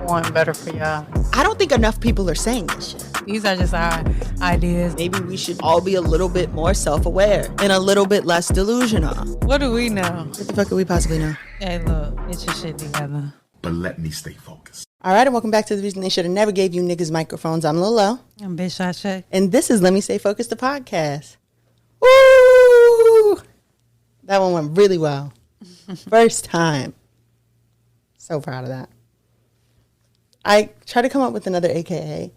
want better for y'all. I don't think enough people are saying this shit. These are just our ideas. Maybe we should all be a little bit more self-aware and a little bit less delusional. What do we know? What the fuck could we possibly know? Hey, look, get your shit together. But let me stay focused. All right, and welcome back to The Reason They Should Have Never Gave You Niggas Microphones. I'm Lolo. I'm Bitch Shae. And this is Let Me Stay Focused, the podcast. Woo! That one went really well. First time. So proud of that. I tried to come up with another AKA,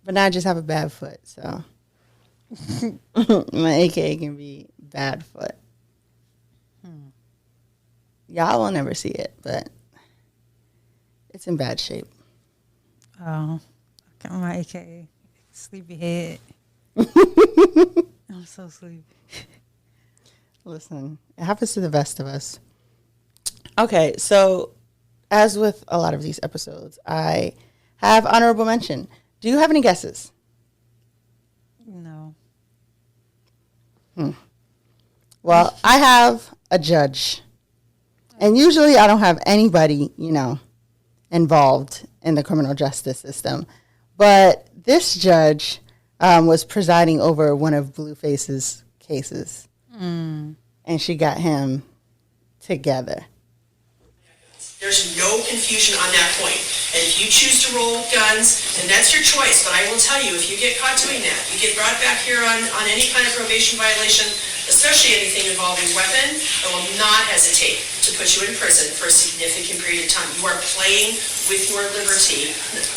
but now I just have a bad foot, so my AKA can be bad foot. Y'all will never see it, but it's in bad shape. Oh, my AKA sleepy head. I'm so sleepy. Listen, it happens to the best of us. Okay, so as with a lot of these episodes, I have honorable mention. Do you have any guesses? No. Well, I have a judge. And usually I don't have anybody, involved in the criminal justice system. But this judge was presiding over one of Blueface's cases. And she got him together. There's no confusion on that point. And if you choose to roll guns, then that's your choice. But I will tell you, if you get caught doing that, you get brought back here on any kind of probation violation, especially anything involving weapon, I will not hesitate to put you in prison for a significant period of time. You are playing with your liberty,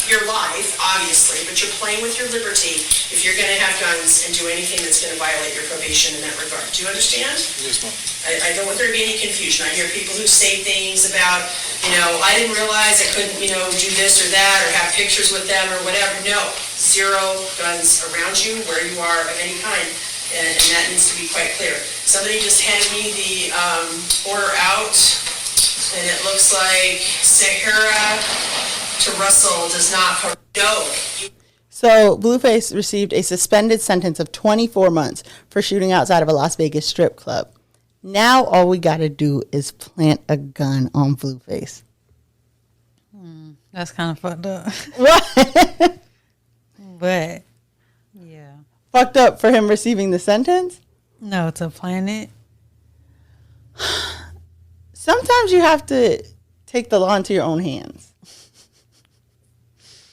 your life, obviously, but you're playing with your liberty if you're going to have guns and do anything that's going to violate your probation in that regard. Do you understand? Yes, ma'am. I don't want there to be any confusion. I hear people who say things about, I didn't realize I couldn't, do this or that or have pictures with them or whatever. No, zero guns around you where you are of any kind. And that needs to be quite clear. Somebody just handed me the order out, and it looks like Sahara to Russell does not cover. No. So Blueface received a suspended sentence of 24 months for shooting outside of a Las Vegas strip club. Now all we got to do is plant a gun on Blueface. That's kind of fucked up. What? But, yeah. Fucked up for him receiving the sentence? No, to plan it. Sometimes you have to take the law into your own hands.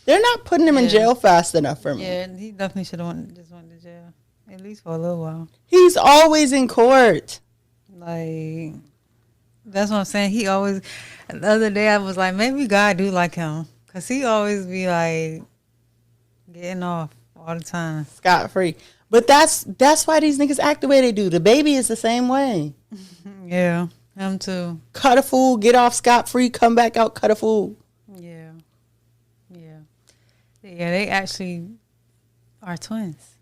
They're not putting him in jail fast enough for me. Yeah, he definitely should have went to jail. At least for a little while. He's always in court. Like, that's what I'm saying. He always, the other day I was like, maybe God do like him. Because he always be like, getting off all the time. Scot-free. But that's why these niggas act the way they do. The baby is the same way. Yeah, him too. Cut a fool, get off scot-free, come back out, cut a fool. Yeah. Yeah. Yeah, they actually are twins.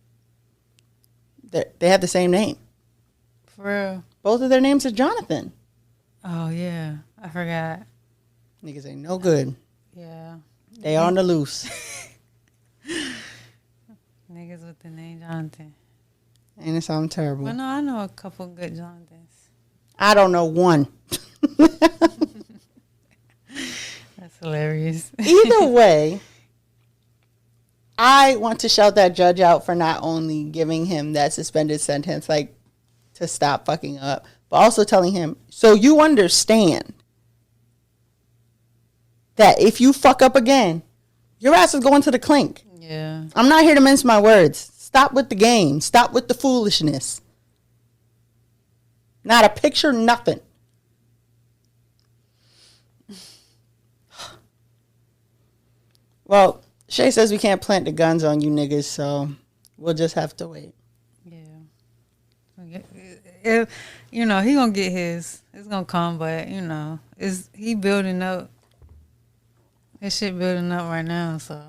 They have the same name. For real. Both of their names are Jonathan. Oh, yeah. I forgot. Niggas ain't no good. Yeah. They on the loose. Niggas with the name Jonathan. Ain't it something terrible? Well, no, I know a couple good Jonathans. I don't know one. That's hilarious. Either way, I want to shout that judge out for not only giving him that suspended sentence, like, to stop fucking up, but also telling him, so you understand that if you fuck up again, your ass is going to the clink. Yeah. I'm not here to mince my words. Stop with the game. Stop with the foolishness. Not a picture, nothing. Well, Shae says we can't plant the guns on you niggas, so we'll just have to wait. Yeah. If, he gonna get his. It's gonna come, but, he building up. His shit building up right now, so.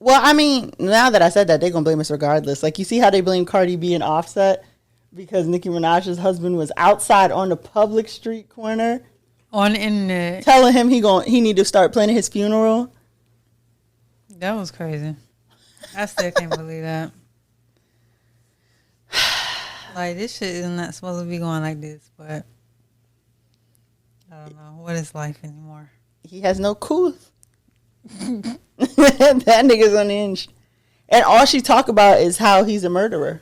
Well, I mean, now that I said that, they're going to blame us regardless. Like, you see how they blame Cardi B and Offset? Because Nicki Minaj's husband was outside on the public street corner. On the internet. Telling him he need to start planning his funeral. That was crazy. I still can't believe that. Like, this shit is not supposed to be going like this, but I don't know. What is life anymore? he has no cool. That nigga's unhinged. And all she talk about is how he's a murderer.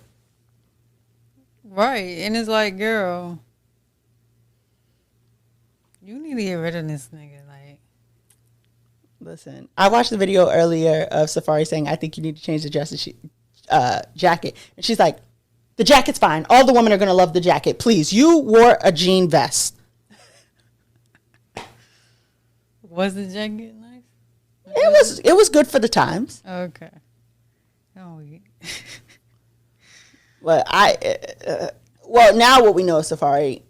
Right. And it's like, girl, you need to get rid of this nigga. Like, listen, I watched the video earlier of Safari saying, I think you need to change the jacket. And she's like, the jacket's fine. All the women are going to love the jacket. Please, you wore a jean vest. was the jacket nice? It was good for the times. Okay. Oh, yeah. But well, now what we know is Safari.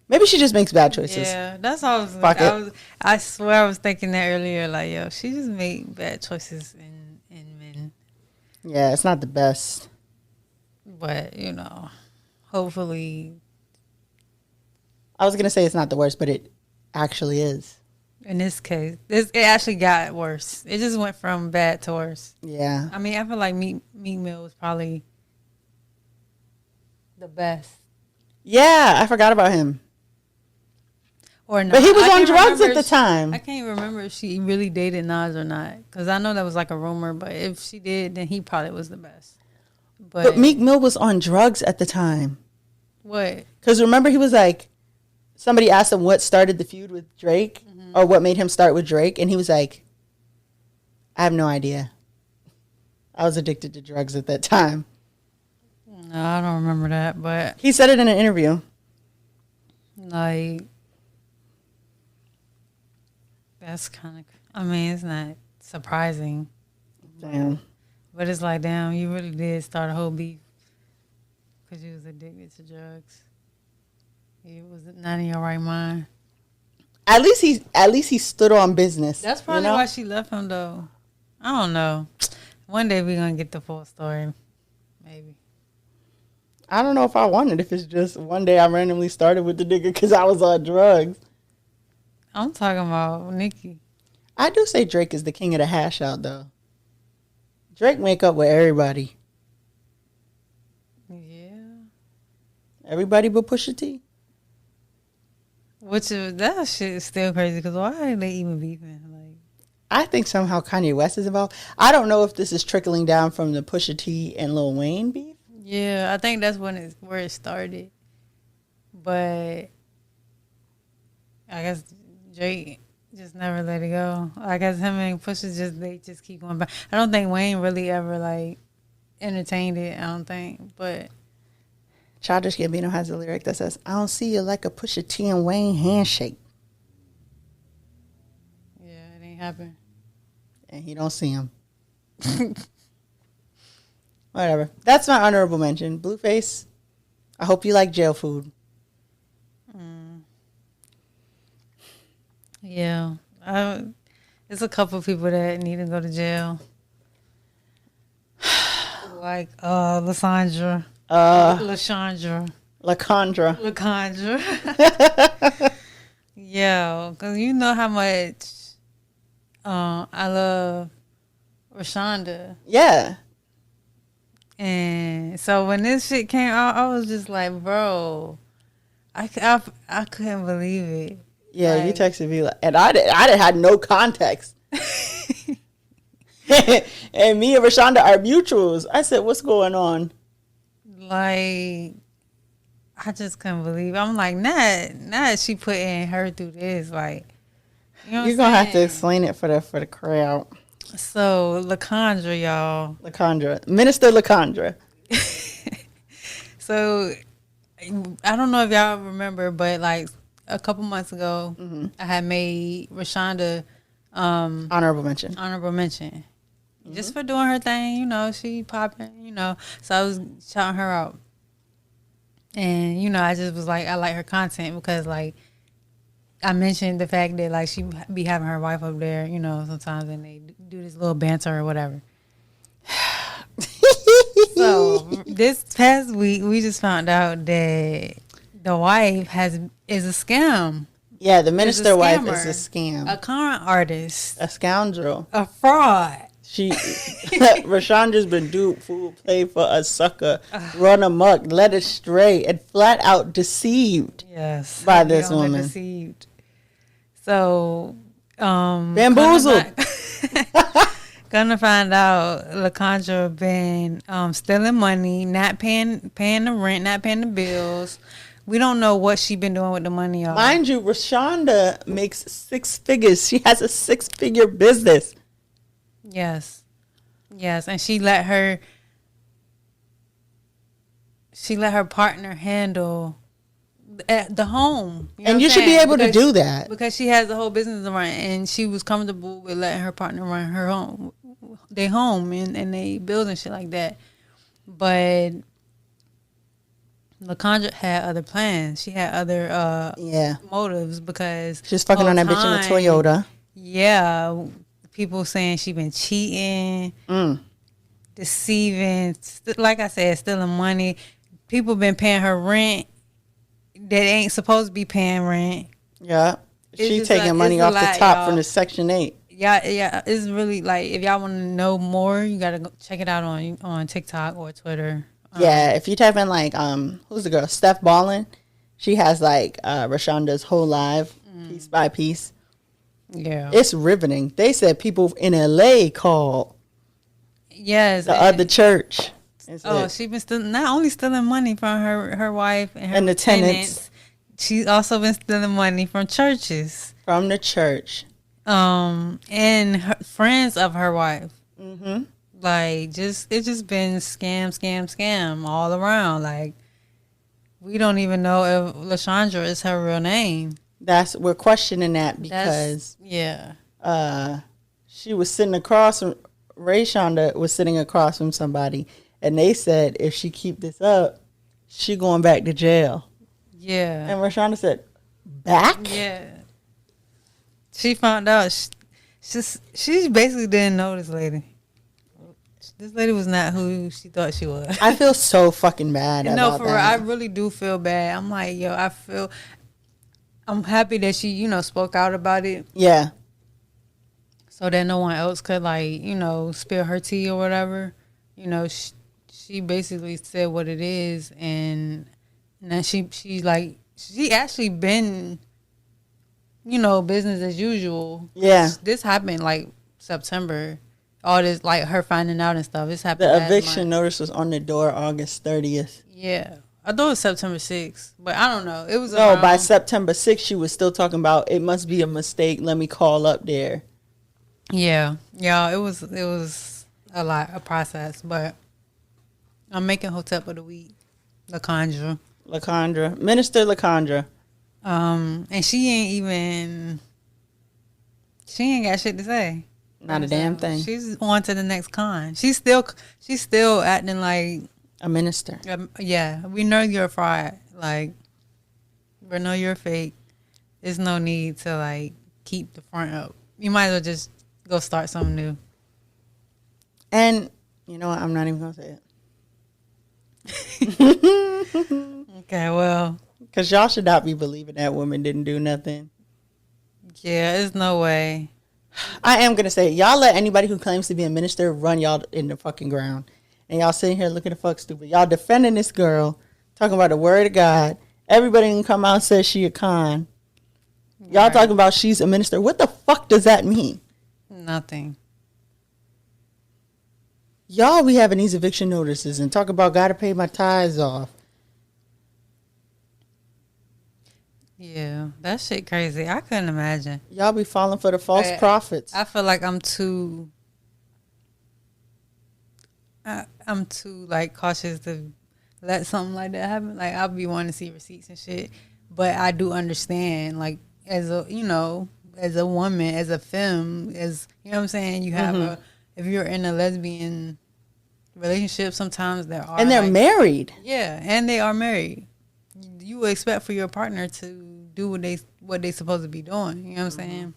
Maybe she just makes bad choices. Yeah, that's how Fuck it. I swear I was thinking that earlier. Like, yo, she just made bad choices in men. Yeah, it's not the best. But, you know, hopefully, I was going to say it's not the worst, but it actually is. in this case, it actually got worse. It just went from bad to worse. Yeah. I mean, I feel like Meek Mill was probably the best. Yeah, I forgot about him. Or not. But he was I on can't drugs remember at the time. I can't remember if she really dated Nas or not. Because I know that was like a rumor. But if she did, then he probably was the best. But Meek Mill was on drugs at the time. What? Because remember, he was like, somebody asked him what started the feud with Drake or what made him start with Drake. And he was like, I have no idea. I was addicted to drugs at that time. No, I don't remember that. But, He said it in an interview. like, that's kind of, I mean, it's not surprising. Damn. But it's like, damn, you really did start a whole beef because you was addicted to drugs. You was not in your right mind. At least he stood on business. That's probably you know? why she left him, though. I don't know. One day we're going to get the full story. Maybe. I don't know if I wanted. If it's just one day I randomly started with the nigga because I was on drugs. I'm talking about Nicki. I do say Drake is the king of the hash out, though. Drake make up with everybody. Yeah. Everybody but Pusha T. Which is, that shit is still crazy because why are they even beefing? Like, I think somehow Kanye West is involved. I don't know if this is trickling down from the Pusha T and Lil Wayne beef. yeah, I think that's where it started. But I guess Drake just never let it go. I guess him and Pusha they just keep going back. I don't think Wayne really ever like entertained it. I don't think, but Childish Gambino has a lyric that says, "I don't see you like a Pusha T and Wayne handshake," yeah, it ain't happen. and he don't see him. Whatever. That's my honorable mention. Blueface. I hope you like jail food. Yeah, there's a couple people that need to go to jail, like Lysandra, LaCondra. Yeah, because you know how much I love Rashonda. Yeah. And so when this shit came out, I was just like, bro, I couldn't believe it. Yeah, like, you texted me, and I had no context. And me and Rashonda are mutuals. I said, "What's going on?" Like, I just couldn't believe it. I'm like, nah, she putting her through this. Like, you know You're gonna have to explain it for the crowd. So, LaCondra, y'all. LaCondra. Minister LaCondra. So, I don't know if y'all remember, but like a couple months ago, I had made Rashonda Honorable mention. just for doing her thing. You know, she popping. You know, so I was shouting her out, and you know, I just was like, I like her content because like I mentioned the fact that like she be having her wife up there. You know, sometimes and they do this little banter or whatever. So this past week, we just found out that the wife is a scam. Yeah, the minister wife scammer, is a scam. A con artist. A scoundrel. A fraud. Rashandra's been duped, fool, play for a sucker, run amok, led astray, and flat out deceived. Yes. By this beyond woman. Deceived. So, Bamboozled. Gonna find out LaCondra been stealing money, not paying the rent, not paying the bills. We don't know what she been doing with the money, y'all. Mind you, Rashonda makes 6 figures. She has a 6-figure business. Yes, and she let her partner handle the home. You know And what you I'm should be saying? able to do that. Because she has the whole business to run, and she was comfortable with letting her partner run her home, their home, and they bills and shit like that. But LaCondra had other plans. She had other motives because she's fucking on that bitch in a Toyota. Yeah, people saying she been cheating, deceiving. Like I said, stealing money. People been paying her rent that ain't supposed to be paying rent. Yeah, she taking money off the top y'all. From the Section 8. Yeah, it's really like if y'all want to know more, you gotta go check it out on TikTok or Twitter. Yeah, if you type in like who's the girl? Steph Ballin. She has like Rashonda's whole life, piece by piece. Yeah, it's riveting. They said people in LA called. Yes, the other church. She been not only stealing money from her wife and the tenants. She's also been stealing money from churches. From the church. And her, friends of her wife. Mm-hmm. Like, it's just been scam all around. Like, we don't even know if LaShondra is her real name. We're questioning that because she was sitting across from Rayshonda was sitting across from somebody, and they said if she keep this up, she going back to jail. Yeah. And Rayshonda said, back? Yeah. She found out she basically didn't know this lady. This lady was not who she thought she was. I feel so fucking bad about No, for that. real, I really do feel bad. I'm like, I'm happy that she, spoke out about it. Yeah. So that no one else could, spill her tea or whatever. She basically said what it is, and then she actually been, business as usual. Yeah. This happened September. All this her finding out and stuff. This happened. The eviction notice was on the door August 30th. Yeah. I thought it was September 6th, but I don't know. It was by September 6th she was still talking about it must be a mistake. Let me call up there. Yeah. It was a process, but I'm making Hotep of the Week. LaCondra, Minister LaCondra. And she ain't got shit to say. Not a damn thing. She's on to the next con. She's still acting like a minister. Yeah, we know you're a fraud. We know you're fake. There's no need to keep the front up. You might as well just go start something new. And you know what? I'm not even gonna say it. Okay, well, because y'all should not be believing that woman didn't do nothing. Yeah, there's no way. I am gonna say y'all let anybody who claims to be a minister run y'all in the fucking ground, and y'all sitting here looking the fuck stupid. Y'all defending this girl, talking about the word of God. Everybody can come out and say she a con. Y'all talking about she's a minister. What the fuck does that mean? Nothing. Y'all be having these eviction notices and talk about gotta pay my tithes off. Yeah, that shit crazy. I couldn't imagine. Y'all be falling for the false prophets. I feel like I'm too cautious to let something like that happen. I'll be wanting to see receipts and shit. But I do understand, as a woman, as a femme, as you know what I'm saying, you have if you're in a lesbian relationship, sometimes there are, and they're married. Yeah, and they are married. You would expect for your partner to do what they supposed to be doing. You know what I'm saying?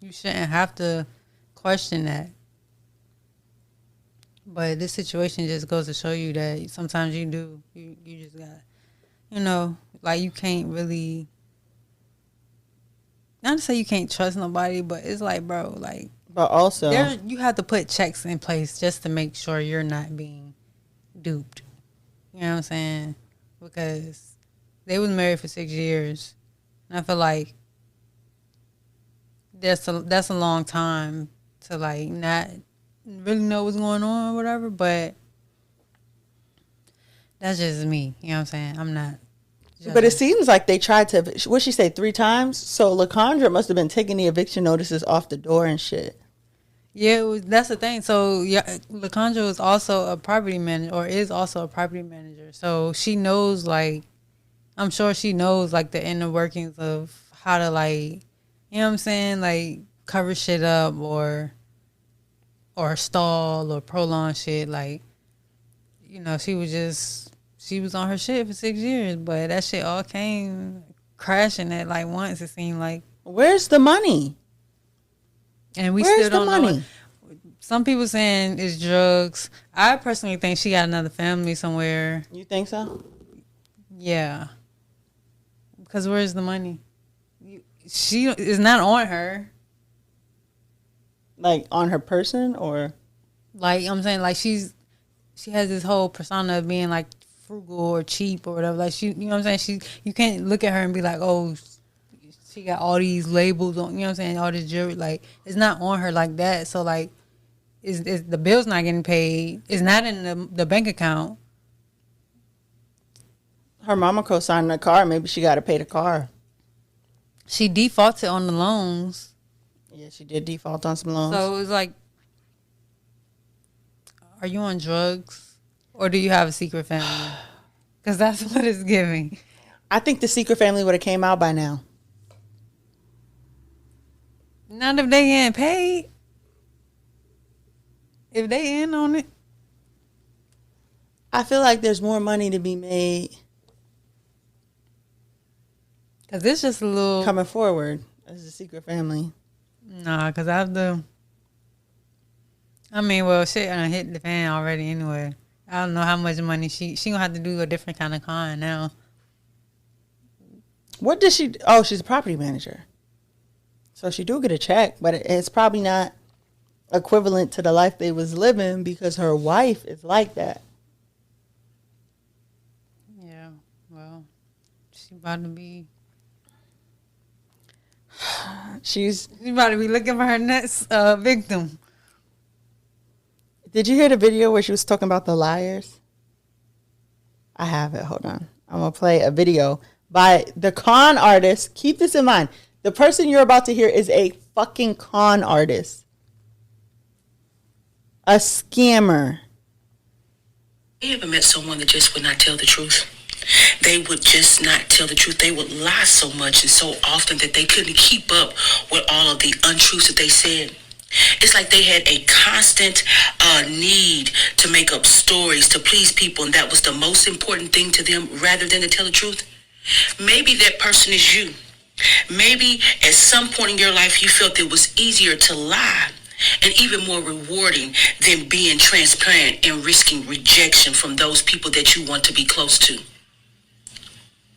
You shouldn't have to question that. But this situation just goes to show you that sometimes you do. You just got, you can't really. Not to say you can't trust nobody, but it's bro, But also, you have to put checks in place just to make sure you're not being duped. You know what I'm saying? Because they was married for 6 years. And I feel like that's a long time to like not really know what's going on or whatever. But that's just me. You know what I'm saying? I'm not. But it seems like they tried to. What'd she say? 3 times? So LaCondra must have been taking the eviction notices off the door and shit. Yeah, that's the thing. So yeah, LaCondra was also a property manager, or is also a property manager. So she knows, like, I'm sure she knows like the inner workings of how to, like, you know what I'm saying, like cover shit up or stall or prolong shit. Like, you know, she was on her shit for 6 years, but that shit all came crashing at like once. It seemed like. Where's the money? And we Where's still don't the money? know. Some people saying it's drugs. I personally think she got another family somewhere. You think so? Yeah. Because where's the money? She is not on her. Like on her person or? Like, I'm saying, like, she has this whole persona of being like frugal or cheap or whatever. Like, you know what I'm saying? You can't look at her and be like, oh, she got all these labels on, you know what I'm saying? All this jewelry. Like, it's not on her like that. So, like, is the bill's not getting paid. It's not in the bank account. Her mama co-signed the car. Maybe she got to pay the car. She defaulted on the loans. Yeah, she did default on some loans. So, it's like, are you on drugs? Or do you have a secret family? Because that's what it's giving. I think the secret family would have came out by now. Not if they ain't paid. If they in on it. I feel like there's more money to be made. Because it's just a little. Coming forward as a secret family. Nah, because I mean, well, shit, I done hit the fan already anyway. I don't know how much money she gonna have to do a different kind of con now. What does she? Oh, she's a property manager. So she do get a check, but it's probably not equivalent to the life they was living because her wife is like that. Yeah, well, she about to be. She's about to be looking for her next victim. Did you hear the video where she was talking about the liars? I have it. Hold on. I'm going to play a video by the con artist. Keep this in mind. The person you're about to hear is a fucking con artist. A scammer. You ever met someone that just would not tell the truth? They would just not tell the truth. They would lie so much and so often that they couldn't keep up with all of the untruths that they said. It's like they had a constant need to make up stories to please people, and that was the most important thing to them rather than to tell the truth. Maybe that person is you. Maybe at some point in your life you felt it was easier to lie and even more rewarding than being transparent and risking rejection from those people that you want to be close to.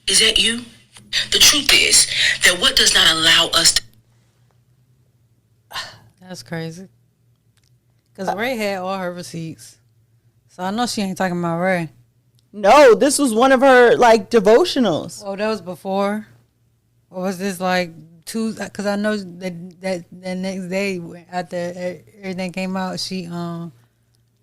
Is that you? The truth is that what does not allow us to... That's crazy. Because Ray had all her receipts. So I know she ain't talking about Ray. No, this was one of her, like, devotionals. Oh, that was before? Or was this, like, Tuesday? Because I know that next day after everything came out, she...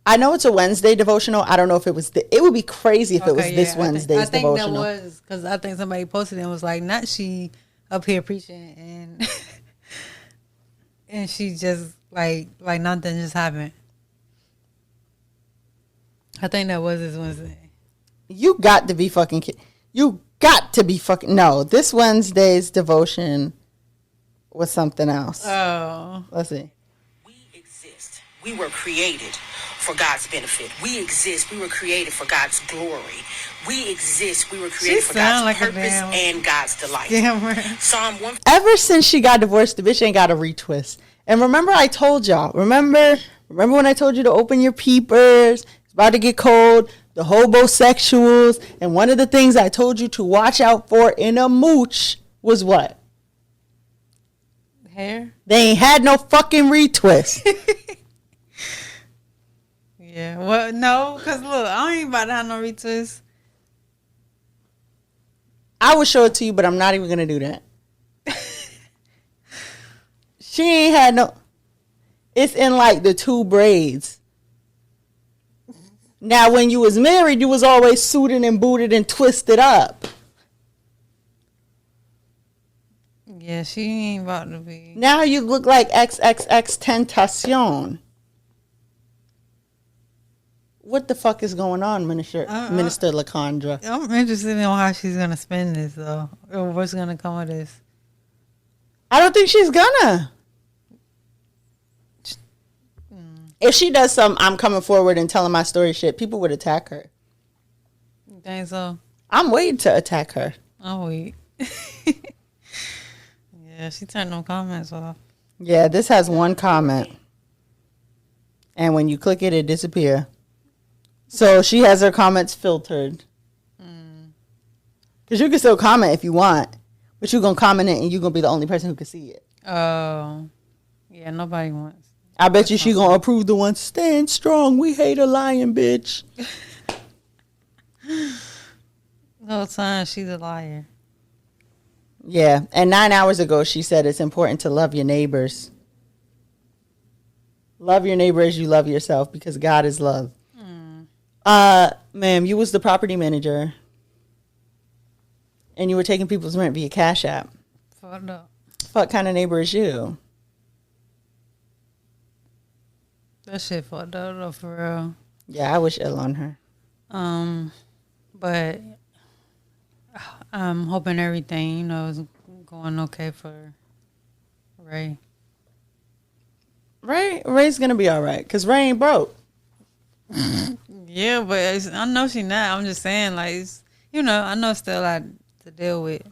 I know it's a Wednesday devotional. I don't know if it was... it would be crazy if it was this Wednesday's devotional. I think that was... Because I think somebody posted it and was like, not she up here preaching and... and she just, like nothing just happened. I think that was this Wednesday. You got to be fucking kidding. You got to be fucking... No, this Wednesday's devotion was something else. Oh. Let's see. We exist. We were created for God's benefit. We exist. We were created for God's glory. We exist. We were created for God's like purpose and God's delight. Psalm 1. Ever since she got divorced, the bitch ain't got a retwist. And remember I told y'all, remember when I told you to open your peepers? It's about to get cold. The hobosexuals. And one of the things I told you to watch out for in a mooch was what? Hair? They ain't had no fucking retwist. Yeah. Well, no, because look, I ain't about to have no retwist. I would show it to you, but I'm not even going to do that. She ain't had no. It's in like the 2 braids. Now, when you was married, you was always suited and booted and twisted up. Yeah, she ain't about to be. Now you look like XXX Tentacion. What the fuck is going on, Minister LaCondra? I'm interested in how she's gonna spend this though, or what's gonna come of this. I don't think she's gonna. If she does some I'm coming forward and telling my story shit, people would attack her. You think so? I'm waiting to attack her. I'll wait. Yeah, she turned no comments off. Yeah, this has 1 comment. And when you click it, it disappears. So she has her comments filtered. Because you can still comment if you want. But you're going to comment it and you're going to be the only person who can see it. Oh. Yeah, nobody wants. I bet you she going to approve the one, stand strong, we hate a lying bitch. The whole time she's a liar. Yeah, and 9 hours ago she said it's important to love your neighbors. Love your neighbor as you love yourself because God is love. Ma'am, you was the property manager and you were taking people's rent via Cash App. Fucked up. What kind of neighbor is you? That shit fucked up though, for real. Yeah, I wish ill on her. But I'm hoping everything, you know, is going okay for Ray. Ray's gonna be all right because Ray ain't broke. Yeah, but I know she not. I'm just saying, like, you know, I know it's still a lot to deal with.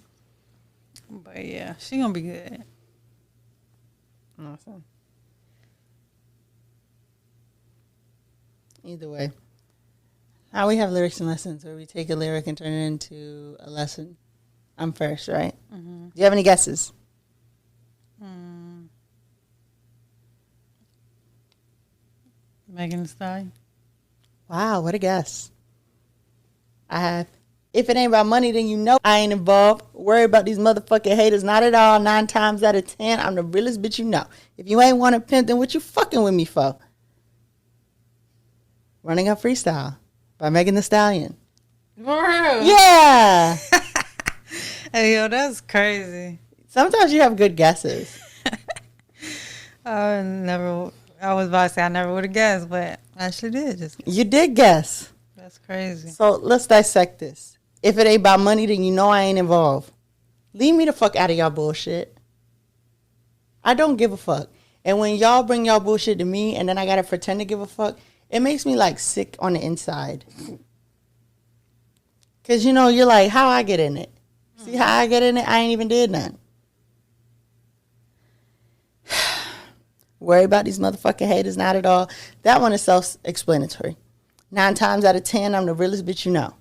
But yeah, she gonna be good. Awesome. Either way. How we have lyrics and lessons where we take a lyric and turn it into a lesson. I'm first, right? Mm-hmm. Do you have any guesses? Megan Thee Stallion. Wow, what a guess. I have. If it ain't about money, then you know I ain't involved. Worry about these motherfucking haters. Not at all. 9 times out of 10, I'm the realest bitch you know. If you ain't want to pimp, then what you fucking with me for? Running Up Freestyle by Megan Thee Stallion. For real? Yeah. Hey, yo, that's crazy. Sometimes you have good guesses. I was about to say I never would have guessed, but I actually did just guess. You did guess. That's crazy. So let's dissect this. If it ain't about money, then you know I ain't involved. Leave me the fuck out of y'all bullshit. I don't give a fuck. And when y'all bring y'all bullshit to me and then I gotta pretend to give a fuck, it makes me like sick on the inside. Cause you know, you're like, how I get in it? See how I get in it? I ain't even did nothing. Worry about these motherfucking haters, not at all. That one is self-explanatory. 9 times out of 10, I'm the realest bitch you know.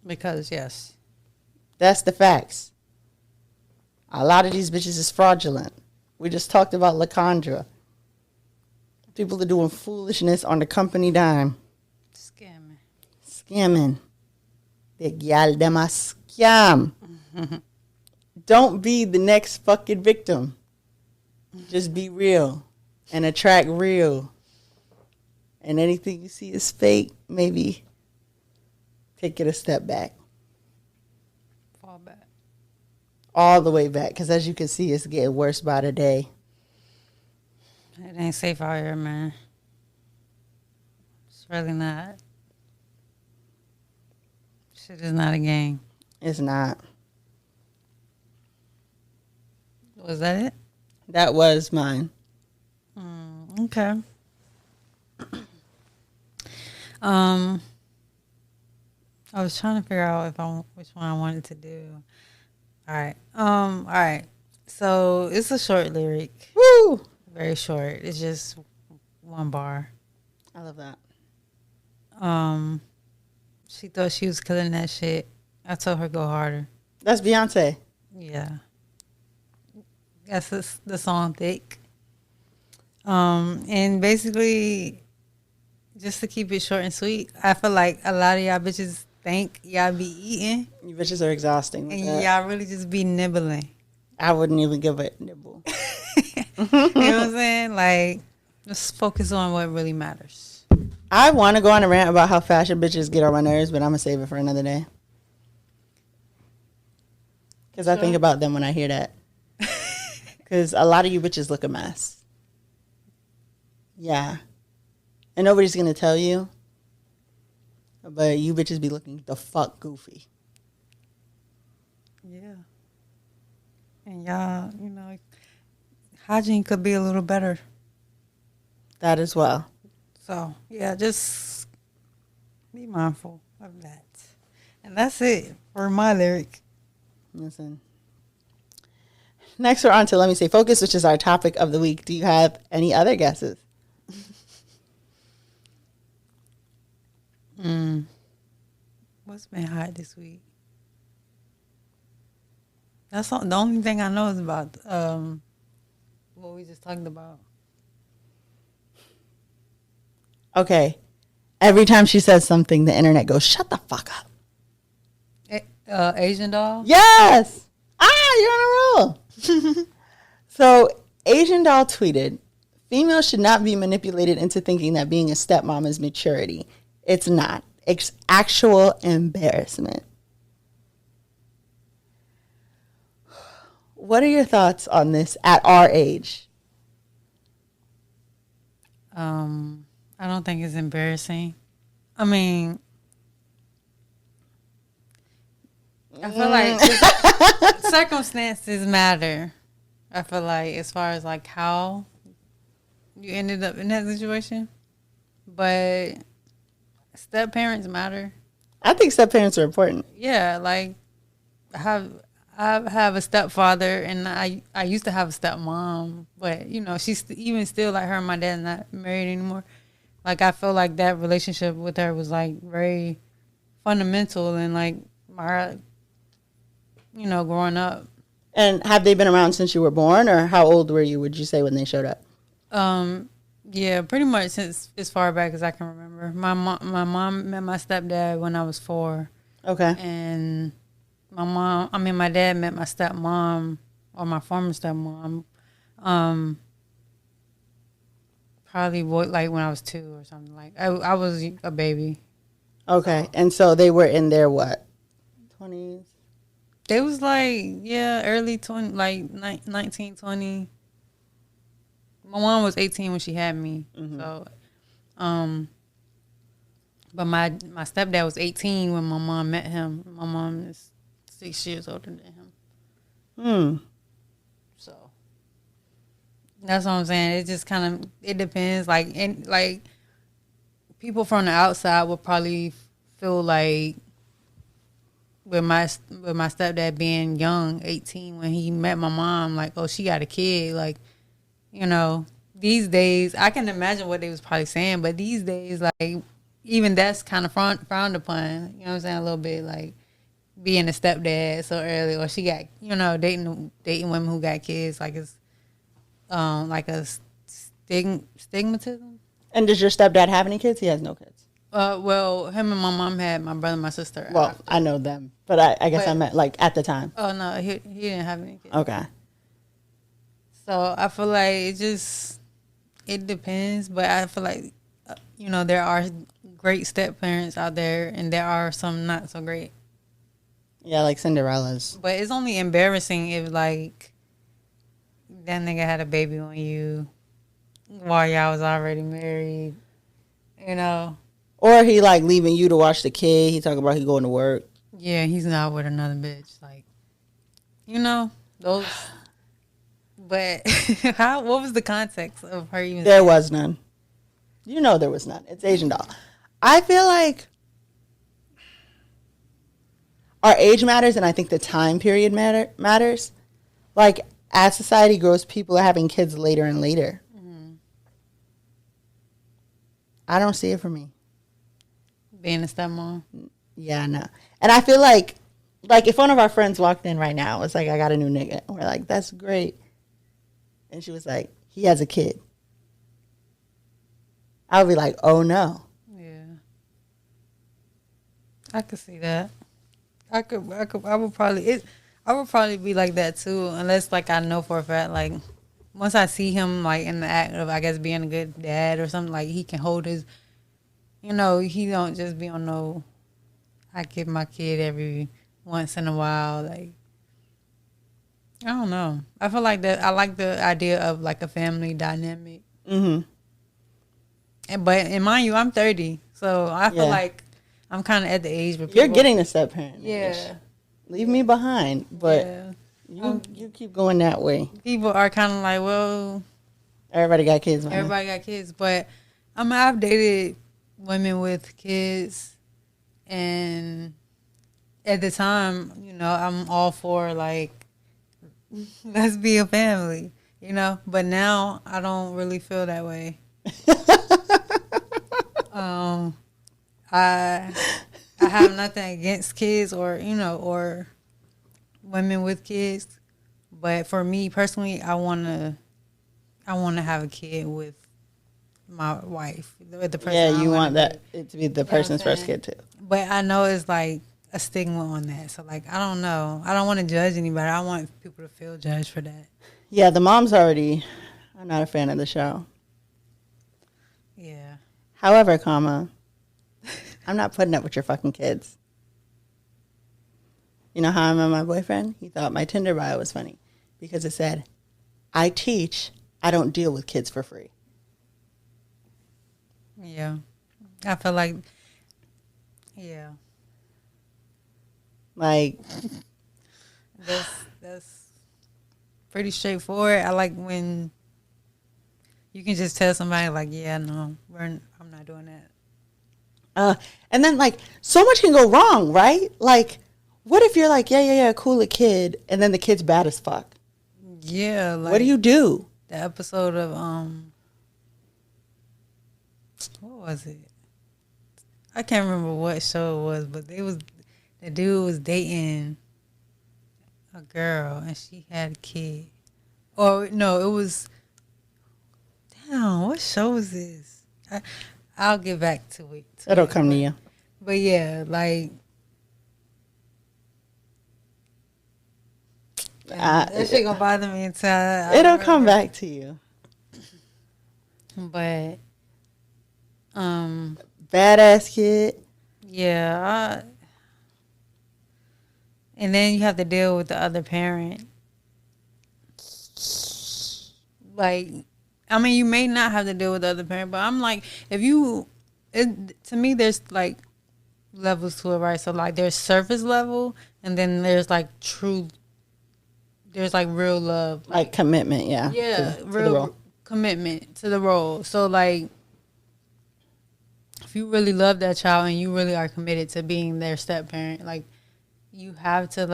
Because, yes. That's the facts. A lot of these bitches is fraudulent. We just talked about LaCondra. People are doing foolishness on the company dime. Scamming. Big y'all them a scam. Don't be the next fucking victim. Just be real and attract real. And anything you see is fake, maybe take it a step back. Fall back. All the way back. Because as you can see, it's getting worse by the day. It ain't safe out here, man. It's really not. Shit is not a game. It's not. Was that it? That was mine. Okay. I was trying to figure out which one I wanted to do. All right. All right. So it's a short lyric. Woo! Very short. It's just 1 bar. I love that. She thought she was killing that shit. I told her go harder. That's Beyonce. Yeah. That's the song Thick. And basically, just to keep it short and sweet, I feel like a lot of y'all bitches think y'all be eating. You bitches are exhausting. And y'all really just be nibbling. I wouldn't even give a nibble. You know what I'm saying? Like, just focus on what really matters. I want to go on a rant about how fashion bitches get on my nerves, but I'm going to save it for another day. Because I think about them when I hear that. Because a lot of you bitches look a mess. Yeah. And nobody's going to tell you. But you bitches be looking the fuck goofy. Yeah. And y'all, you know, hygiene could be a little better. That as well. So, yeah, just be mindful of that. And that's it for my lyric. Listen. Next, we're on to Let Me Say Focus, which is our topic of the week. Do you have any other guesses? What's been hot this week? That's the only thing I know is about what we just talked about. Okay. Every time she says something, the internet goes, shut the fuck up. Asian doll? Yes. You're on a roll. So Asian doll tweeted, females should not be manipulated into thinking that being a stepmom is maturity. It's not. It's actual embarrassment. What are your thoughts on this at our age? I don't think it's embarrassing. I mean, I feel like circumstances matter. I feel like as far as like how you ended up in that situation, but step parents matter. I think step parents are important. Yeah, like I have a stepfather, and I used to have a stepmom, but you know she's even still like her and my dad not married anymore. Like I feel like that relationship with her was like very fundamental and like my, you know, growing up. And have they been around since you were born, or how old were you, would you say, when they showed up? Yeah, pretty much since as far back as I can remember. My mom met my stepdad when I was 4. Okay. And my dad met my stepmom, or my former stepmom, probably like when I was 2 or something. Like I was a baby. Okay. And so they were in their what? 20s? They was like, yeah, early 20, like 19, 20. My mom was 18 when she had me. Mm-hmm. So, but my stepdad was 18 when my mom met him. My mom is 6 years older than him. So that's what I'm saying. It just kind of, it depends. Like, people from the outside would probably feel like with my stepdad being young, 18 when he met my mom, like, oh, she got a kid. Like, you know, these days I can imagine what they was probably saying, but these days, like, even that's kind of frowned upon. You know what I'm saying? A little bit, like being a stepdad so early, or she got, you know, dating women who got kids, like it's like a stigmatism. And does your stepdad have any kids? He has no kids. Well, him and my mom had my brother and my sister. Well, after. I know them, but I guess I meant like at the time. Oh no, he didn't have any kids. Okay. So I feel like it depends, but I feel like you know, there are great step parents out there, and there are some not so great. Yeah, like Cinderella's. But it's only embarrassing if like that nigga had a baby on you while y'all was already married, you know. Or he like leaving you to watch the kid. He talking about he going to work. Yeah, he's not with another bitch. Like, you know, those. But what was the context of her even? There was none. You know there was none. It's Asian doll. I feel like our age matters, and I think the time period matters. Like, as society grows, people are having kids later and later. Mm-hmm. I don't see it for me. Being a stepmom? Yeah, no. And I feel like if one of our friends walked in right now, it's like, I got a new nigga. And we're like, that's great. And she was like, he has a kid. I would be like, oh no. Yeah. I could see that. I would probably, I would probably be like that too, unless like I know for a fact, like once I see him like in the act of, I guess, being a good dad or something, like he can hold his, he don't just be on no, I give my kid every once in a while, like, I don't know. I feel like that, I like the idea of like a family dynamic. Mm-hmm. And mind you, I'm 30, so I feel Yeah. like I'm kind of at the age where people, You're getting a step parent. yeah, Leave me behind, but yeah. you keep going that way. People are kind of like, well, Everybody got kids. Man. everybody got kids, but I've dated women with kids, and at the time, I'm all for like, let's be a family, But now I don't really feel that way. I have nothing against kids or women with kids, but for me personally, I wanna have a kid with my wife, with the person. Yeah, I you wanna want be. that it to be the person's first saying? kid too. But I know it's like a stigma on that, so like I don't know. I don't want to judge anybody. I want people to feel judged for that. Yeah, the mom's already. I'm not a fan of the show. Yeah. However, I'm not putting up with your fucking kids. You know how I met my boyfriend? He thought my Tinder bio was funny because it said, "I teach. I don't deal with kids for free." Yeah. I feel like, yeah. Like, That's pretty straightforward. I like when you can just tell somebody like, yeah, no, I'm not doing that. and then like so much can go wrong, right? Like, what if you're like, yeah, cool a kid, and then the kid's bad as fuck? Yeah, like What do you do? the episode of what was it? I can't remember what show it was, but the dude was dating a girl and she had a kid. Or no, it was, damn, what show was this? I'll get back to it. It'll come to you. But yeah, like that shit gonna bother me until It'll come back to you. But Badass kid. yeah, and then you have to deal with the other parent. Like, I mean, you may not have to deal with the other parent, but I'm like, to me, there's like levels to it, right? So like, there's surface level, and then there's like there's like real love, Like commitment, yeah. yeah, to real the role. commitment to the role. So like, if you really love that child and you really are committed to being their step parent, like you have to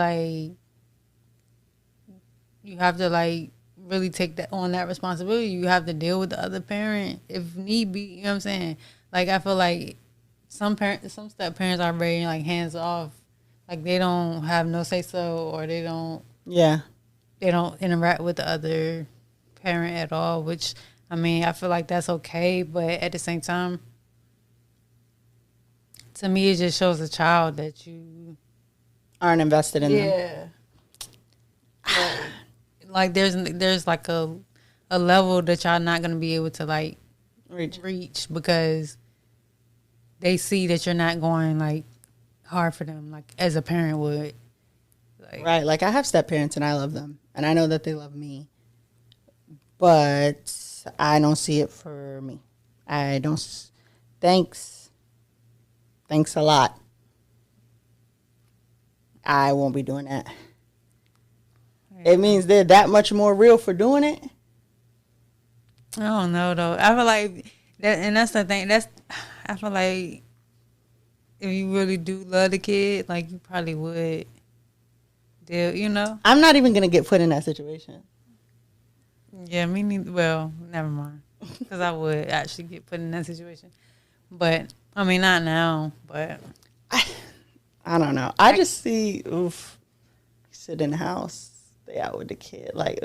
really take that on, that responsibility. You have to deal with the other parent if need be. You know what I'm saying? Like, I feel like some step parents are very like hands off, like they don't have no say so, or they don't interact with the other parent at all. Which, I mean, I feel like that's okay, but at the same time, to me, it just shows a child that you aren't invested in them. Yeah. Like there's like a level that y'all not gonna be able to like reach because they see that you're not going like hard for them like as a parent would. Like, Right. Like, I have step parents and I love them, and I know that they love me, but I don't see it for me. I don't. Thanks a lot. I won't be doing that. It means they're that much more real for doing it. I don't know though. I feel like that, and that's the thing. I feel like if you really do love the kid, like you probably would. I'm not even gonna get put in that situation. Yeah, me neither. Well, never mind, because I would actually get put in that situation. But I mean, not now. But I don't know. I just see sit in the house. Stay out with the kid. Like,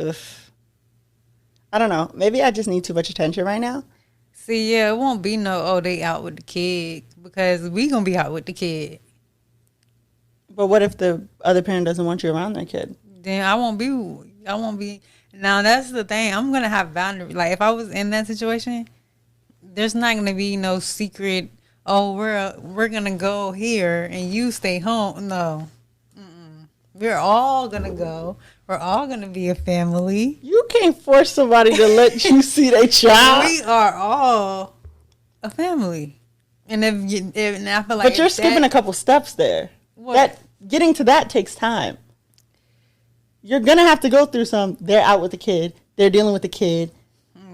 I don't know. Maybe I just need too much attention right now. See, yeah, it won't be no, they out with the kid, because we going to be out with the kid. But what if the other parent doesn't want you around their kid? Then I won't be. Now that's the thing. I'm gonna have boundaries. Like if I was in that situation, there's not gonna be no secret. Oh, we're gonna go here and you stay home. No, we're all gonna go. We're all gonna be a family. You can't force somebody to let you see their child. We are all a family. And and I feel like, But you're skipping a couple steps there. What? That getting to that takes time. You're gonna have to go through some. They're out with the kid. They're dealing with the kid.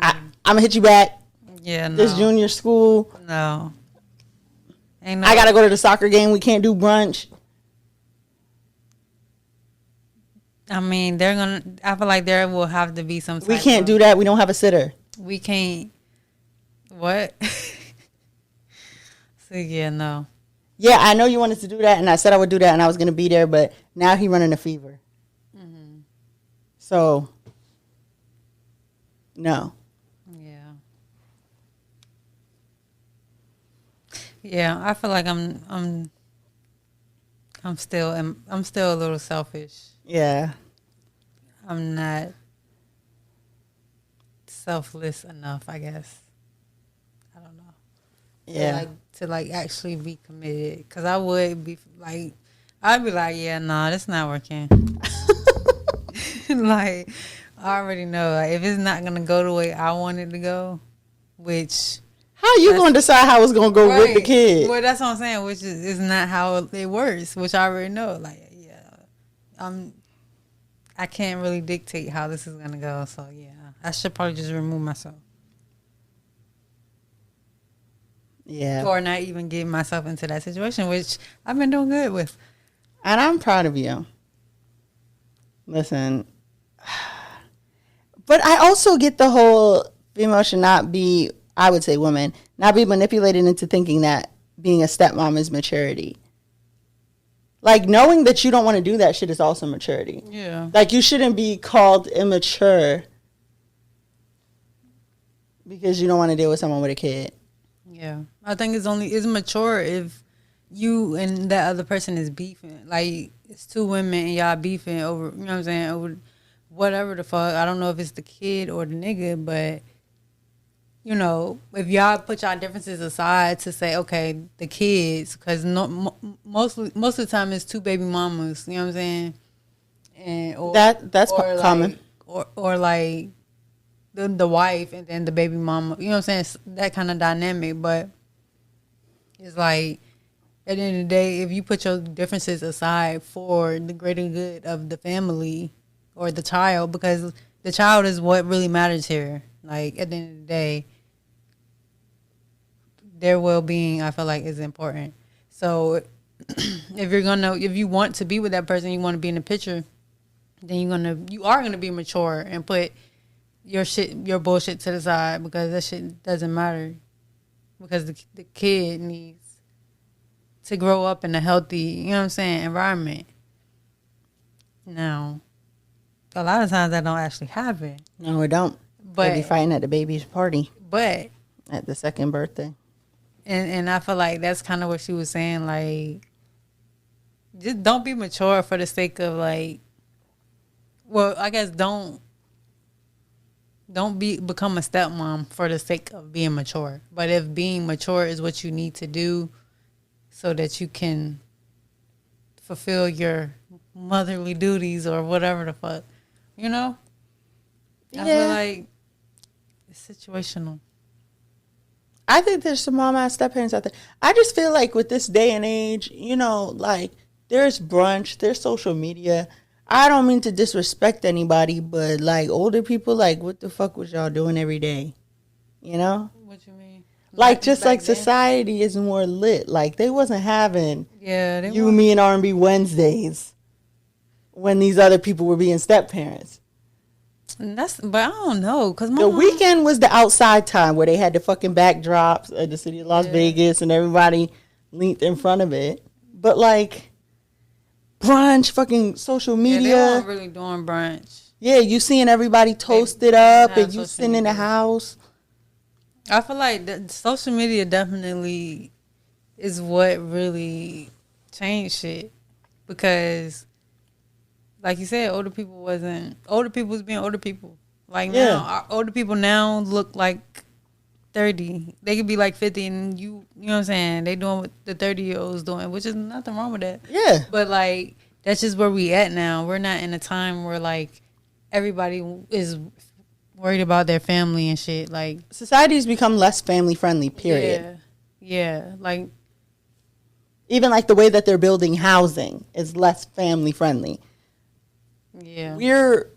I'm gonna hit you back. Yeah, no. This junior school. No. Ain't I gotta go to the soccer game. We can't do brunch. I mean, I feel like there will have to be some type We can't do that. We don't have a sitter. We can't. What? So, yeah, no. Yeah, I know you wanted to do that, and I said I would do that, and I was gonna be there, but now he running a fever. Mm-hmm. So, no. Yeah. Yeah, I feel like I'm still a little selfish. Yeah. I'm not selfless enough, I guess. I don't know. Yeah. To actually be committed, because I would be like, I'd be like, yeah, nah, that's not working. Like, I already know, like, if it's not gonna go the way I want it to go, which How you gonna decide how it's gonna go with the kid? Well, that's what I'm saying, which is not how it works, which I already know. Like, yeah, I can't really dictate how this is gonna go. So yeah, I should probably just remove myself. Yeah. Or not even get myself into that situation, which I've been doing good with. And I'm proud of you. Listen. But I also get the whole female should not be, I would say women, not be manipulated into thinking that being a stepmom is maturity. Like, knowing that you don't want to do that shit is also maturity. Yeah. Like, you shouldn't be called immature because you don't want to deal with someone with a kid. Yeah. I think it's mature if you and that other person is beefing. Like, it's two women and y'all beefing over, you know what I'm saying, over whatever the fuck. I don't know if it's the kid or the nigga, but, you know, if y'all put y'all differences aside to say, okay, the kids, because most of the time it's two baby mamas, you know what I'm saying? And That's or common. Like, or like the wife and then the baby mama, you know what I'm saying? It's that kind of dynamic, but it's like, at the end of the day, if you put your differences aside for the greater good of the family or the child, because the child is what really matters here. Like, at the end of the day, their well-being, I feel like, is important. So if you want to be with that person, you want to be in the picture, then you are gonna be mature and put your bullshit to the side, because that shit doesn't matter, because the kid needs to grow up in a healthy, you know what I'm saying, environment. Now, a lot of times that don't actually happen. No, it don't. But They be fighting at the baby's party. But at the second birthday. And I feel like that's kind of what she was saying. Like, just don't be mature for the sake of, like, well, I guess don't become a stepmom for the sake of being mature. But if being mature is what you need to do so that you can fulfill your motherly duties or whatever the fuck, you know? Yeah. I feel like it's situational. I think there's some mom-ass step-parents out there. I just feel like with this day and age, you know, like, there's brunch, there's social media. I don't mean to disrespect anybody, but, like, older people, like, what the fuck was y'all doing every day? You know? What you mean? Like, just like then? society is more lit. Like, they wasn't having Yeah, you, me, and R&B Wednesdays when these other people were being step-parents. But I don't know, cause the weekend was the outside time where they had the fucking backdrops of the city of Las Vegas and everybody leaned in front of it. But like brunch, fucking social media. Yeah, they weren't really doing brunch. Yeah, you seeing everybody toasted up and you sitting in the house. I feel like the social media definitely is what really changed shit. because, like you said, older people was being older people. Like Yeah. now, our older people now look like 30. They could be like 50, and you know what I'm saying? They doing what the 30-year-olds doing, which is nothing wrong with that. Yeah. But like that's just where we at now. We're not in a time where like everybody is worried about their family and shit. Like Society's become less family friendly, period. Yeah. Like Even like the way that they're building housing is less family friendly. yeah. We're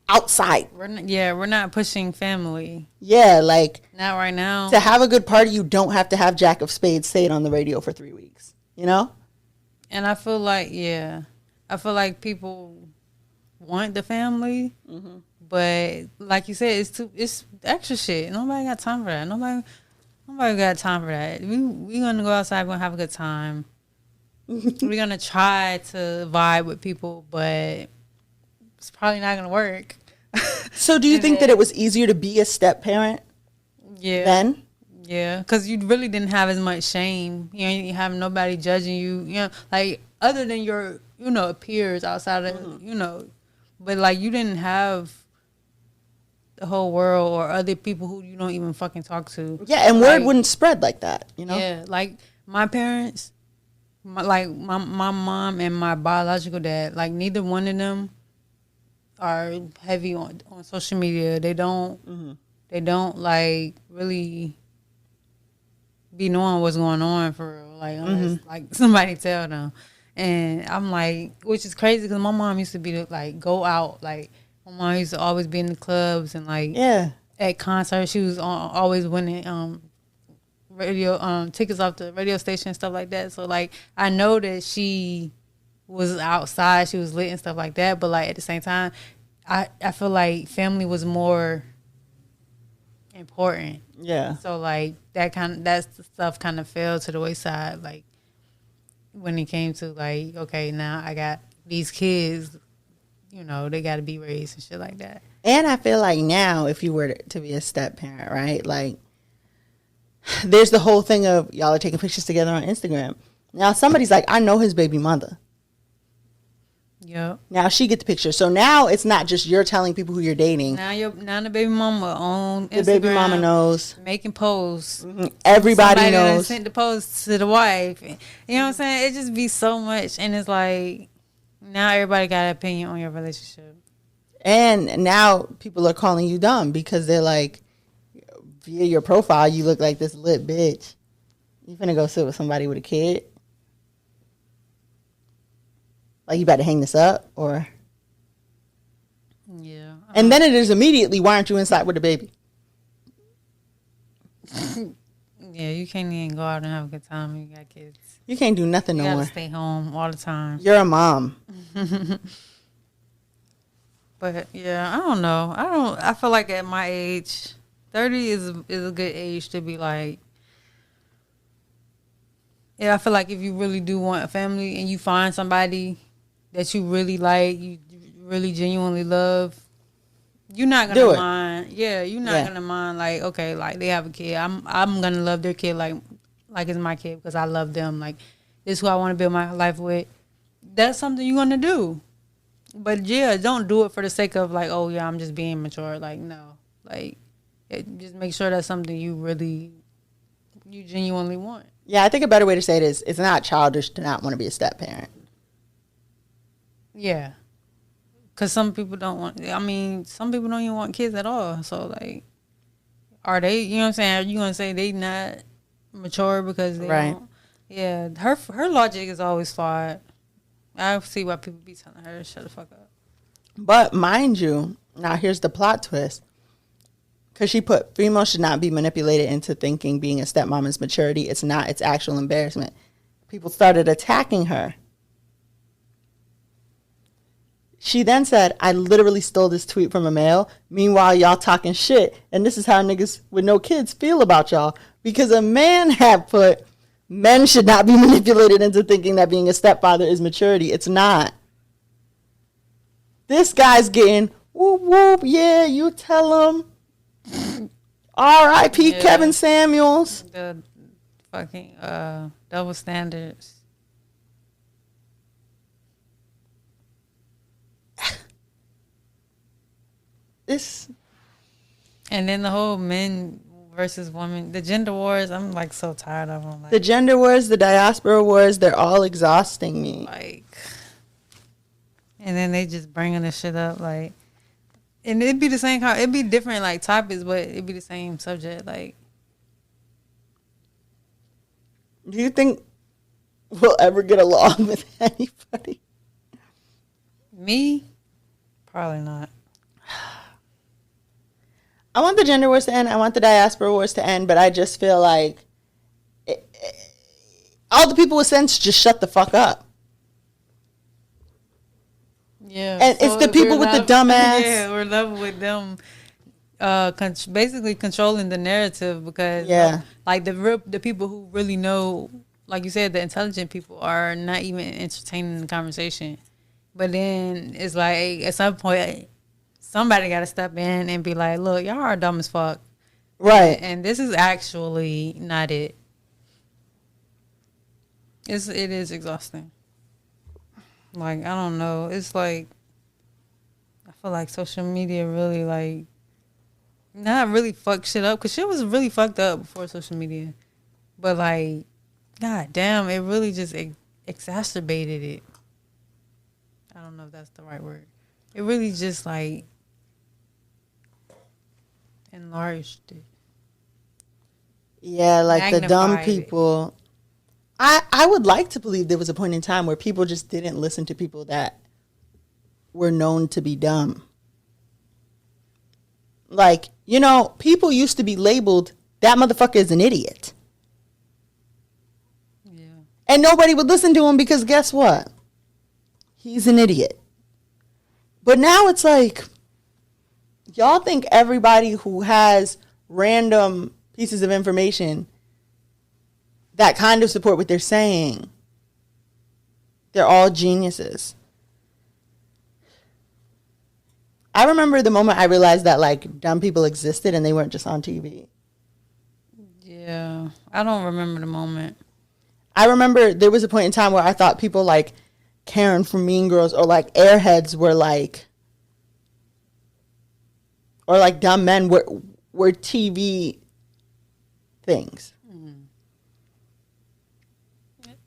outside. We're not pushing family. Yeah, like Not right now. to have a good party, you don't have to have Jack of Spades say it on the radio for 3 weeks. You know? And I feel like people want the family, but like you said, it's extra shit. Nobody got time for that. Nobody got time for that. We gonna go outside. We're gonna have a good time. We're gonna try to vibe with people, but it's probably not gonna work. So do you think that it was easier to be a step parent Yeah. then? Yeah, because you really didn't have as much shame. You know, you have nobody judging you. You know, like other than your, peers outside of, but like you didn't have the whole world or other people who you don't even fucking talk to. Yeah, and word wouldn't spread like that, you know? Yeah, like my parents, my mom and my biological dad, like neither one of them are heavy on social media. They don't like really be knowing what's going on for real. Like unless like somebody tell them. And I'm like, which is crazy because my mom used to be like go out. Like my mom used to always be in the clubs and like at concerts. She was always winning radio tickets off the radio station and stuff like that. So like I know that she was outside, she was lit and stuff like that. But like at the same time, I feel like family was more important. Yeah. So like that stuff kind of fell to the wayside. Like when it came to like, okay, now I got these kids, they got to be raised and shit like that. And I feel like now, if you were to be a step parent, right? Like, there's the whole thing of y'all are taking pictures together on Instagram. Now somebody's like, I know his baby mother. Yep. Now she get the picture. So now it's not just you're telling people who you're dating. Now the baby mama on Instagram. The baby mama knows. Making posts. Mm-hmm. Everybody Somebody knows. Sent the post to the wife. You know what I'm saying? It just be so much. And it's like, now everybody got an opinion on your relationship. And now people are calling you dumb because they're like, via your profile, you look like this lit bitch. You finna go sit with somebody with a kid? Like, you about to hang this up? Or... Yeah. And then it is immediately, why aren't you inside with the baby? Yeah, you can't even go out and have a good time when you got kids. You can't do nothing you no gotta more. Stay home all the time. You're a mom. But yeah, I don't know. I feel like at my age, 30 is a good age to be like. Yeah, I feel like if you really do want a family and you find somebody that you really like, you really genuinely love, you're not gonna mind. Yeah, you're not gonna mind. Like, okay, like they have a kid. I'm gonna love their kid like it's my kid because I love them. Like, this is who I want to build my life with. That's something you're gonna do. But yeah, don't do it for the sake of like, oh yeah, I'm just being mature. Like, no, like just make sure that's something you genuinely want. Yeah, I think a better way to say it is, it's not childish to not want to be a step parent. Yeah. Because some people don't even want kids at all. So, like, are they, you know what I'm saying? Are you going to say they not mature because they don't? Yeah. Her logic is always flawed. I see why people be telling her to shut the fuck up. But mind you, now here's the plot twist. Because she put, females should not be manipulated into thinking being a stepmom is maturity. It's not. It's actual embarrassment. People started attacking her. She then said, I literally stole this tweet from a male. Meanwhile, y'all talking shit. And this is how niggas with no kids feel about y'all. Because a man had put, men should not be manipulated into thinking that being a stepfather is maturity. It's not. This guy's getting, whoop, whoop, yeah, you tell him. R.I.P. Kevin Samuels. The fucking double standards. it's And then the whole men versus women, the gender wars, I'm like so tired of them. Like, the gender wars, the diaspora wars, they're all exhausting me. And then they just bringing this shit up, like, and it'd be the same, it'd be different, like, topics, but it'd be the same subject, like. Do you think we'll ever get along with anybody? Me? Probably not. I want the gender wars to end. I want the diaspora wars to end, but I just feel like all the people with sense just shut the fuck up. Yeah. And it's the people with the dumb ass. Yeah, we're level with them. Basically controlling the narrative because like the people who really know, like you said, the intelligent people are not even entertaining the conversation. But then it's like at some point somebody got to step in and be like, look, y'all are dumb as fuck, right? And this is actually not it. It is exhausting. Like, I don't know, it's like I feel like social media really like not really fuck shit up, because shit was really fucked up before social media. But, like, god damn, it really just exacerbated it. I don't know if that's the right word. It really just, like, enlarged it. Yeah, like the dumb Magnified people. I would like to believe there was a point in time where people just didn't listen to people that were known to be dumb. Like, you know, people used to be labeled, that motherfucker is an idiot. Yeah. And nobody would listen to him because guess what? He's an idiot. But now it's like, y'all think everybody who has random pieces of information that kind of support what they're saying, they're all geniuses. I remember the moment I realized that, like, dumb people existed and they weren't just on TV. Yeah. I don't remember the moment. I remember there was a point in time where I thought people like Karen from Mean Girls or like Airheads were like, or like dumb men were TV things. Mm-hmm.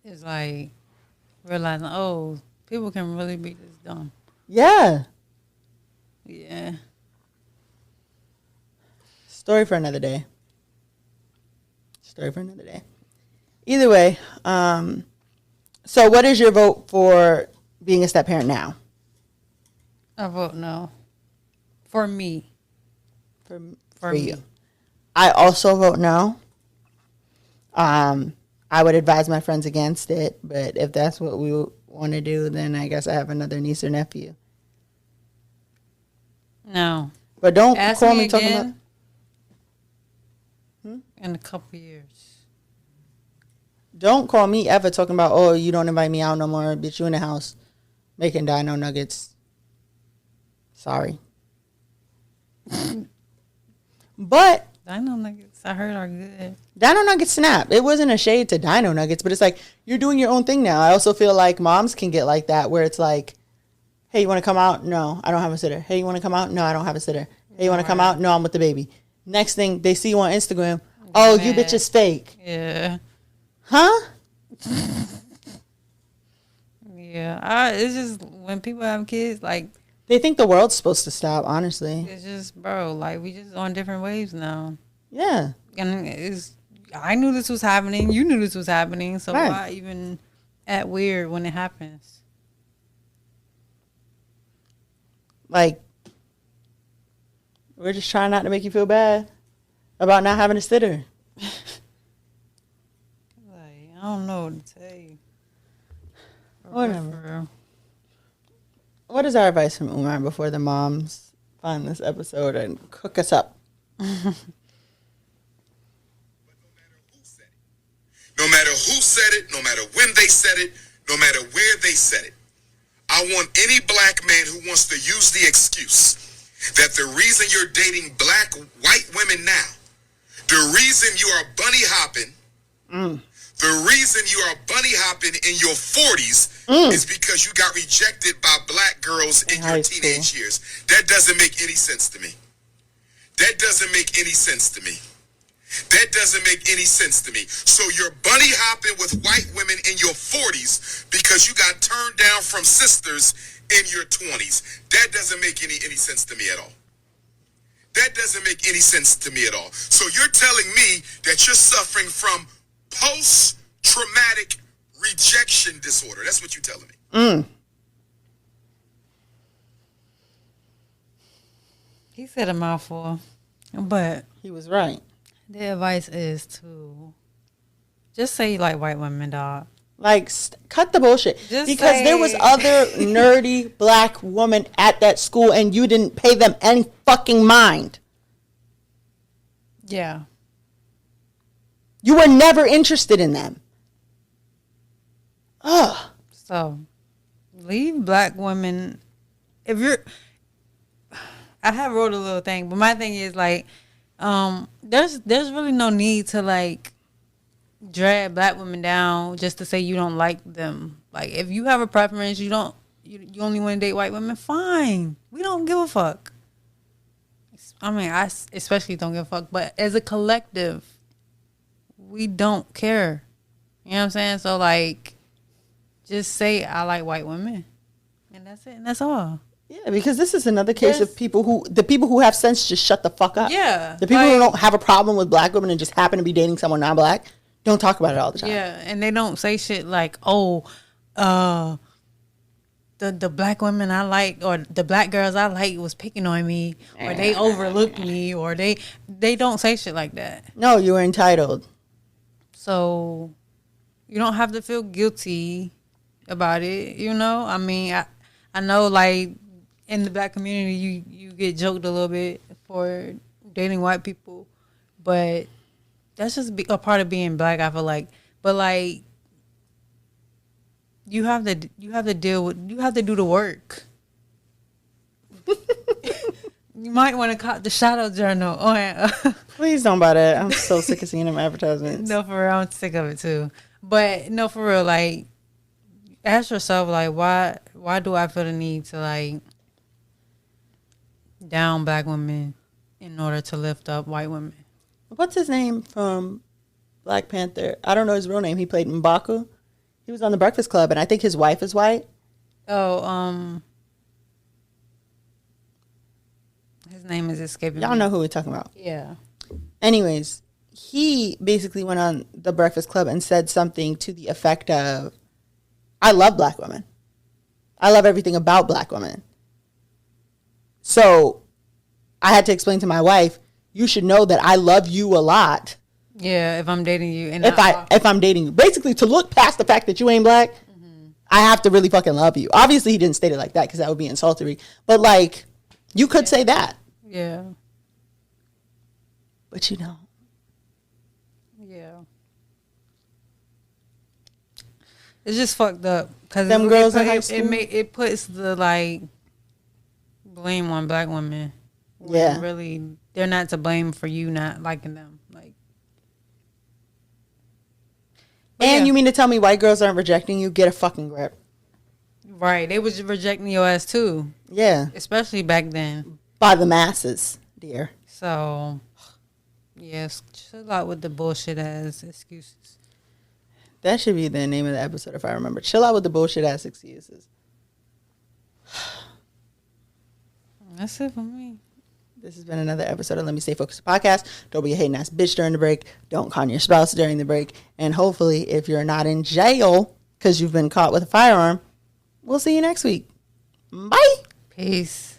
It's like realizing, oh, people can really be this dumb. Yeah. Yeah. Story for another day. Story for another day. Either way, so what is your vote for being a step parent now? I vote no. For me. For you. I also vote no. I would advise my friends against it, but if that's what we want to do, then I guess I have another niece or nephew. No. But don't Ask call me me talking again about... in a couple years. Don't call me ever talking about, oh, you don't invite me out no more. Bitch, you in the house making dino nuggets. Sorry. But Dino nuggets, I heard, are good. Dino Nuggets snap. It wasn't a shade to Dino Nuggets, but it's like, you're doing your own thing now. I also feel like moms can get like that, where it's like, hey, you want to come out? No, I don't have a sitter. Hey, you want to come out? No, I don't have a sitter. Hey, you want to come out? No, I'm with the baby. Next thing, they see you on Instagram. Oh, you bitch is fake. Yeah. Huh? Yeah. It's just when people have kids, like, they think the world's supposed to stop, honestly. it's just, bro, like, we just on different waves now. Yeah. And I knew this was happening. You knew this was happening. So Right. why even act weird when it happens? Like, we're just trying not to make you feel bad about not having a sitter. Like, I don't know what to tell you. Whatever. For real. What is our advice from Umar before the moms find this episode and cook us up? No matter who said it, no matter when they said it, no matter where they said it, I want any black man who wants to use the excuse that the reason you're dating white women now, the reason you are bunny hopping, the reason you are bunny hopping in your 40s is because you got rejected by black girls in your teenage years. That doesn't make any sense to me. That doesn't make any sense to me. That doesn't make any sense to me. So you're bunny hopping with white women in your 40s because you got turned down from sisters in your 20s. That doesn't make any sense to me at all. That doesn't make any sense to me at all. So you're telling me that you're suffering from post-traumatic rejection disorder. That's what you're telling me. He said a mouthful, but he was right. The advice is to just say you like white women, dog. Like, cut the bullshit. Because there was other nerdy black women at that school and you didn't pay them any fucking mind. Yeah. You were never interested in them. Ugh. So, leave black women. If you're... I have wrote a little thing, but my thing is, like, there's really no need to, like, drag black women down just to say you don't like them. Like, if you have a preference, you only want to date white women, fine. We don't give a fuck. I mean, I especially don't give a fuck. But as a collective, we don't care. You know what I'm saying? So, like, just say I like white women. And that's it. And that's all. Yeah, because this is another case of people who have sense just shut the fuck up. Yeah. The people who don't have a problem with black women and just happen to be dating someone non-black don't talk about it all the time. Yeah, and they don't say shit like, oh, the black women I like or the black girls I like was picking on me or they overlooked me or they don't say shit like that. No, you were entitled. So you don't have to feel guilty about it, you know? I mean, I know, like, in the black community, you get joked a little bit for dating white people, but that's just a part of being black, I feel like. But, like, you have to do the work. You might want to cop the shadow journal. Please don't buy that. I'm so sick of seeing them advertisements. No, for real, I'm sick of it too. But no, for real, like, ask yourself, like, why do I feel the need to, like, down black women in order to lift up white women? What's his name from Black Panther? I don't know his real name. He played M'Baku. He was on The Breakfast Club, and I think his wife is white. Oh, his name is escaping me. Y'all know who we're talking about. Yeah. Anyways, he basically went on The Breakfast Club and said something to the effect of, I love black women. I love everything about black women. So I had to explain to my wife, you should know that I love you a lot. Yeah, if I'm dating you. And if I'm dating you. Basically, to look past the fact that you ain't black, I have to really fucking love you. Obviously, he didn't state it like that because that would be insulting. But, like, you could say that. Yeah. But you don't. Yeah. It's just fucked up. Cause Them girls in high school? It puts the, like, blame on black women. Yeah. Really, they're not to blame for you not liking them. Like. And you mean to tell me white girls aren't rejecting you? Get a fucking grip. Right. They was rejecting your ass too. Yeah. Especially back then. By the masses, dear. So, yes, chill out with the bullshit ass excuses. That should be the name of the episode if I remember. Chill out with the bullshit ass excuses. That's it for me. This has been another episode of Let Me Stay Focused podcast. Don't be a hating ass bitch during the break. Don't con your spouse during the break. And hopefully, if you're not in jail because you've been caught with a firearm, we'll see you next week. Bye. Peace.